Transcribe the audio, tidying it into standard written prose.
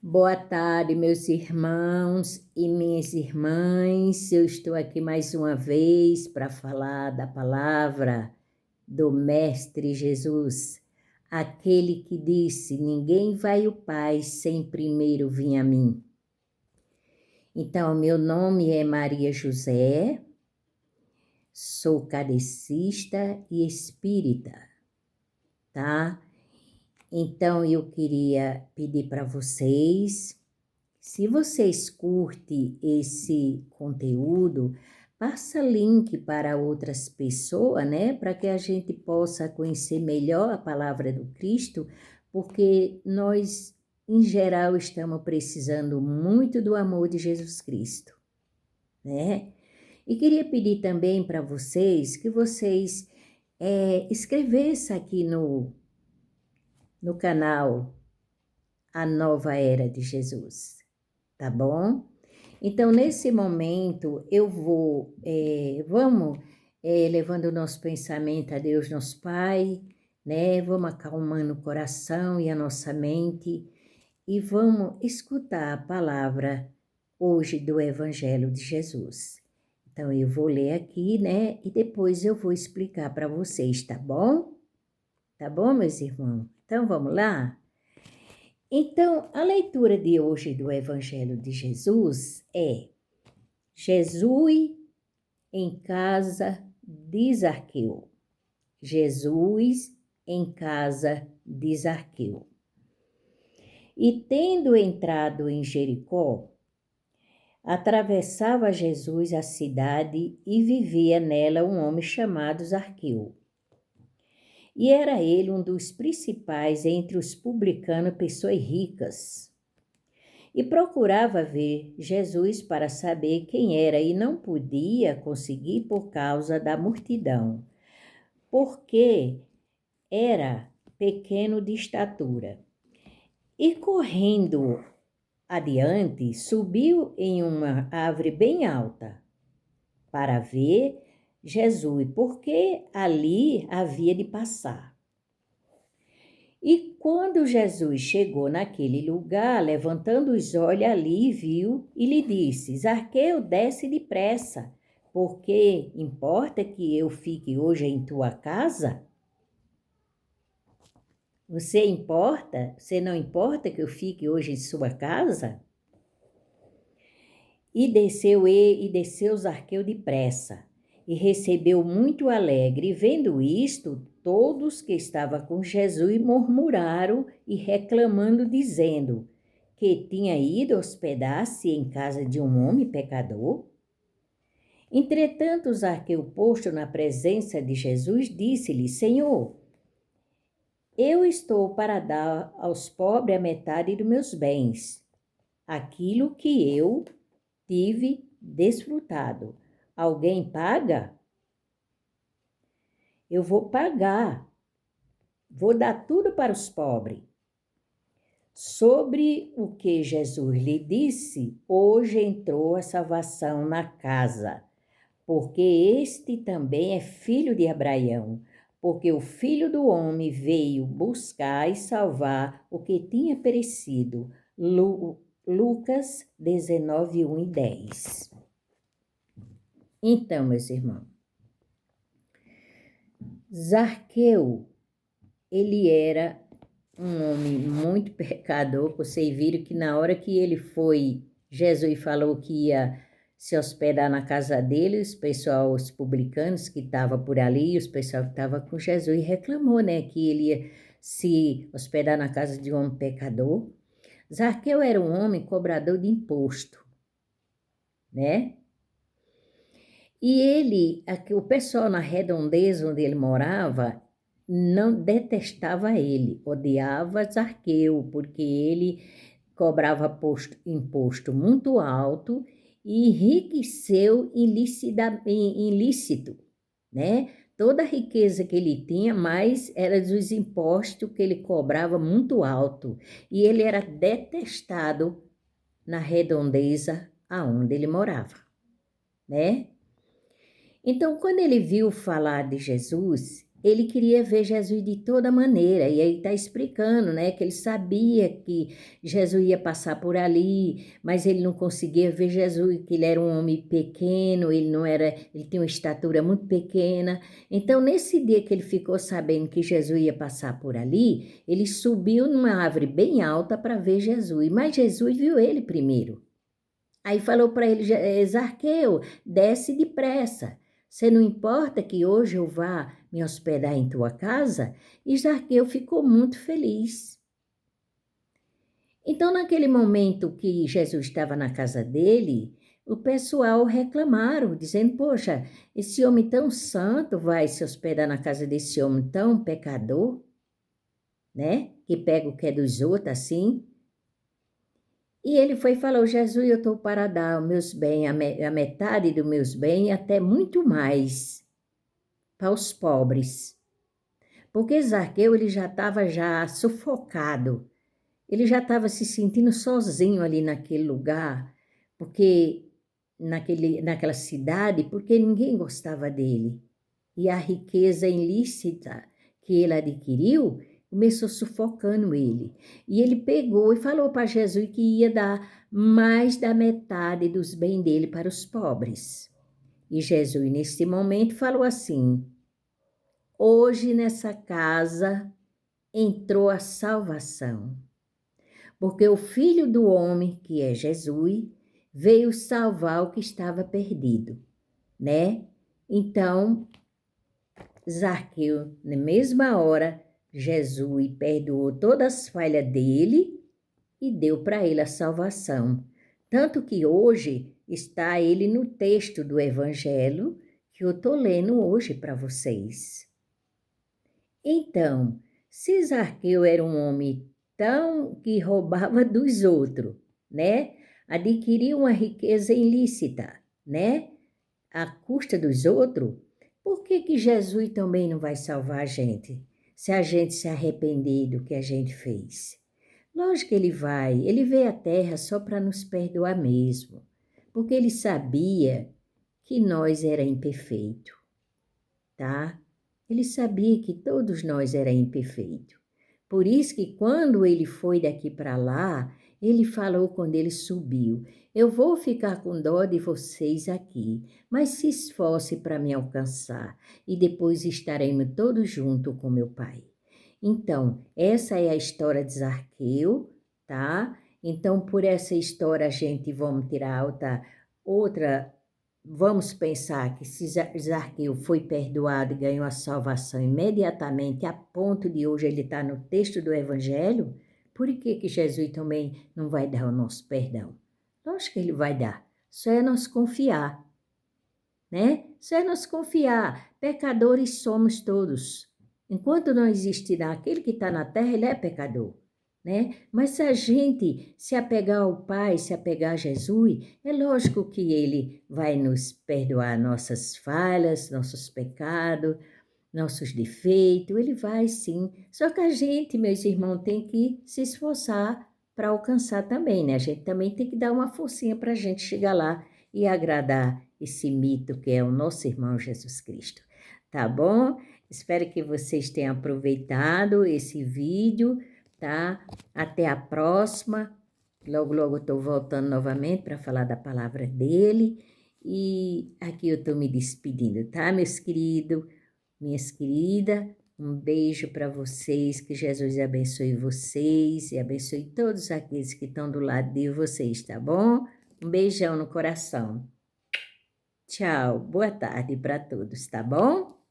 Boa tarde, meus irmãos e minhas irmãs. Eu estou aqui mais uma vez para falar da palavra do Mestre Jesus, aquele que disse: Ninguém vai ao Pai sem primeiro vir a mim. Então, meu nome é Maria José, sou kardecista e espírita, tá? Então, eu queria pedir para vocês. Se vocês curtem esse conteúdo, passa link para outras pessoas, né? Para que a gente possa conhecer melhor a palavra do Cristo, porque nós, em geral, estamos precisando muito do amor de Jesus Cristo, né? E queria pedir também para vocês que vocês escrevessem aqui no canal A Nova Era de Jesus, tá bom? Então, nesse momento, vamos levando o nosso pensamento a Deus, nosso Pai, né? Vamos acalmando o coração e a nossa mente e vamos escutar a palavra hoje do Evangelho de Jesus. Então, eu vou ler aqui, né? E depois eu vou explicar para vocês, tá bom? Tá bom, meus irmãos? Então, vamos lá? Então, a leitura de hoje do Evangelho de Jesus é Jesus em casa de Zaqueu. Jesus em casa de Zaqueu. E tendo entrado em Jericó, atravessava Jesus a cidade e vivia nela um homem chamado Zaqueu. E era ele um dos principais entre os publicanos, pessoas ricas. E procurava ver Jesus para saber quem era e não podia conseguir por causa da multidão, porque era pequeno de estatura. E correndo adiante, subiu em uma árvore bem alta para ver Jesus, porque ali havia de passar. E quando Jesus chegou naquele lugar, levantando os olhos ali, viu e lhe disse: Zaqueu, desce depressa, porque importa que eu fique hoje em tua casa? Você importa? Você não importa que eu fique hoje em sua casa? E desceu Zaqueu depressa, e recebeu muito alegre. E vendo isto, todos que estavam com Jesus murmuraram e reclamando, dizendo que tinha ido hospedar-se em casa de um homem pecador. Entretanto, Zaqueu, posto na presença de Jesus, disse-lhe: Senhor, eu estou para dar aos pobres a metade dos meus bens. Aquilo que eu tive desfrutado. Alguém paga? Eu vou pagar. Vou dar tudo para os pobres. Sobre o que Jesus lhe disse, hoje entrou a salvação na casa, porque este também é filho de Abraão, porque o Filho do Homem veio buscar e salvar o que tinha perecido. Lucas 19, 1 e 10. Então, meus irmãos, Zaqueu, ele era um homem muito pecador. Vocês viram que na hora que ele foi, Jesus falou que ia se hospedar na casa dele, os publicanos que estavam por ali, os pessoal que estavam com Jesus, reclamou, né, que ele ia se hospedar na casa de um homem pecador. Zaqueu era um homem cobrador de imposto, né? E o pessoal na redondeza onde ele morava, não detestava ele, odiava Zaqueu, porque ele cobrava imposto muito alto e enriqueceu ilícito, né? Toda a riqueza que ele tinha, mais era dos impostos que ele cobrava muito alto. E ele era detestado na redondeza aonde ele morava, né? Então, quando ele viu falar de Jesus, ele queria ver Jesus de toda maneira, e aí está explicando, né, que ele sabia que Jesus ia passar por ali, mas ele não conseguia ver Jesus, que ele era um homem pequeno, ele tinha uma estatura muito pequena. Então, nesse dia que ele ficou sabendo que Jesus ia passar por ali, ele subiu numa árvore bem alta para ver Jesus, mas Jesus viu ele primeiro. Aí falou para ele, Zaqueu, desce depressa. Você não importa que hoje eu vá me hospedar em tua casa? E Zaqueu ficou muito feliz. Então, naquele momento que Jesus estava na casa dele, o pessoal reclamaram, dizendo, poxa, esse homem tão santo vai se hospedar na casa desse homem tão pecador, né? Que pega o que é dos outros assim. E ele foi e falou, Jesus, eu estou para dar os meus bens, a metade dos meus bens, até muito mais, para os pobres. Porque Zaqueu, ele já estava já sufocado, ele já estava se sentindo sozinho ali naquele lugar, porque naquela cidade, porque ninguém gostava dele. E a riqueza ilícita que ele adquiriu começou sufocando ele. E ele pegou e falou para Jesus que ia dar mais da metade dos bens dele para os pobres. E Jesus, nesse momento, falou assim: hoje nessa casa entrou a salvação, porque o Filho do Homem, que é Jesus, veio salvar o que estava perdido, né? Então, Zaqueu, na mesma hora, Jesus perdoou todas as falhas dele e deu para ele a salvação. Tanto que hoje está ele no texto do Evangelho que eu estou lendo hoje para vocês. Então, se Zaqueu era um homem tão que roubava dos outros, né? Adquiria uma riqueza ilícita, né? À custa dos outros, por que Jesus também não vai salvar a gente? Se a gente se arrepender do que a gente fez. Lógico que ele vai, ele veio à terra só para nos perdoar mesmo, porque ele sabia que nós era imperfeito, tá? Ele sabia que todos nós era imperfeito. Por isso que quando ele foi daqui para lá, ele falou quando ele subiu, eu vou ficar com dó de vocês aqui, mas se esforce para me alcançar e depois estaremos todos juntos com meu pai. Então, essa é a história de Zaqueu, tá? Então, por essa história, a gente vamos tirar outra. Vamos pensar que se Zaqueu foi perdoado e ganhou a salvação imediatamente, a ponto de hoje ele estar no texto do Evangelho, por que Jesus também não vai dar o nosso perdão? Lógico que ele vai dar, só é nós confiar, né? Só é nós confiar, pecadores somos todos. Enquanto não existirá aquele que está na terra, ele é pecador, né? Mas se a gente se apegar ao Pai, se apegar a Jesus, é lógico que ele vai nos perdoar nossas falhas, nossos pecados, nossos defeitos, ele vai sim. Só que a gente, meus irmãos, tem que se esforçar para alcançar também, né? A gente também tem que dar uma forcinha para a gente chegar lá e agradar esse mito que é o nosso irmão Jesus Cristo. Tá bom? Espero que vocês tenham aproveitado esse vídeo, tá? Até a próxima. Logo, logo eu estou voltando novamente para falar da palavra dele. E aqui eu estou me despedindo, tá, meus queridos? Minhas queridas, um beijo para vocês, que Jesus abençoe vocês e abençoe todos aqueles que estão do lado de vocês, tá bom? Um beijão no coração. Tchau, boa tarde para todos, tá bom?